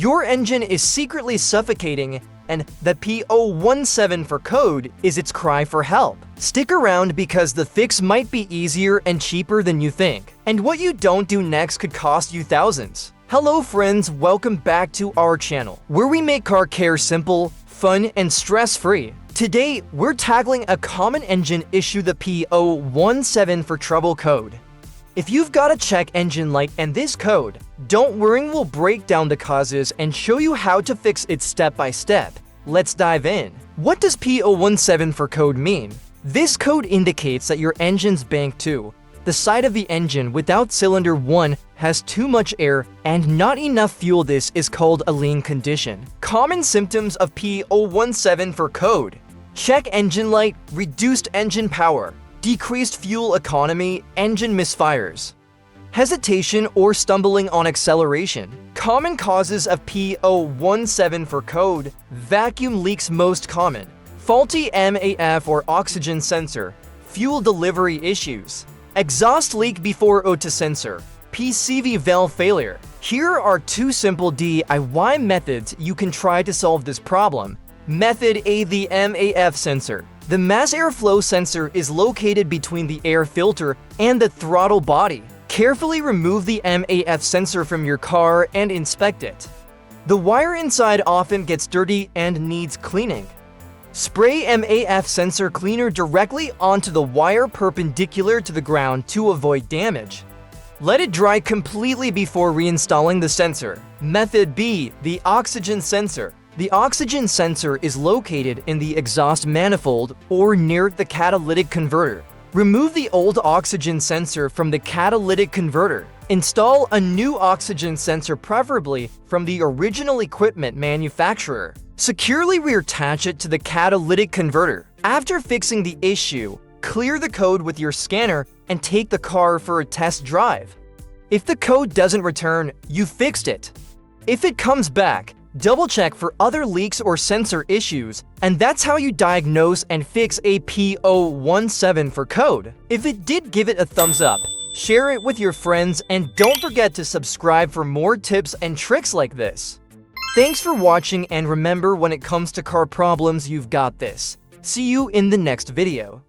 Your engine is secretly suffocating, and the P0174 code is its cry for help. Stick around because the fix might be easier and cheaper than you think, and what you don't do next could cost you thousands. Hello friends, welcome back to our channel, where we make car care simple, fun, and stress-free. Today, we're tackling a common engine issue, the P0174 trouble code. If you've got a check engine light and this code, don't worry, we'll break down the causes and show you how to fix it step by step. Let's dive in. What does P0174 code mean? This code indicates that your engine's bank 2, the side of the engine without cylinder 1, has too much air and not enough fuel. This is called a lean condition. Common symptoms of P0174 code: check engine light, reduced engine power, decreased fuel economy, engine misfires, hesitation or stumbling on acceleration. Common causes of P0174 code: vacuum leaks most common, faulty MAF or oxygen sensor, fuel delivery issues, exhaust leak before O2 sensor, PCV valve failure. Here are two simple DIY methods you can try to solve this problem. Method A: the MAF sensor. The mass airflow sensor is located between the air filter and the throttle body. Carefully remove the MAF sensor from your car and inspect it. The wire inside often gets dirty and needs cleaning. Spray MAF sensor cleaner directly onto the wire perpendicular to the ground to avoid damage. Let it dry completely before reinstalling the sensor. Method B: the oxygen sensor. The oxygen sensor is located in the exhaust manifold or near the catalytic converter. Remove the old oxygen sensor from the catalytic converter. Install a new oxygen sensor, preferably from the original equipment manufacturer. Securely reattach it to the catalytic converter. After fixing the issue, clear the code with your scanner and take the car for a test drive. If the code doesn't return, you fixed it. If it comes back, double-check for other leaks or sensor issues, and that's how you diagnose and fix a P0174 code. If it did, give it a thumbs up, share it with your friends, and don't forget to subscribe for more tips and tricks like this. Thanks for watching, and remember, when it comes to car problems, you've got this. See you in the next video.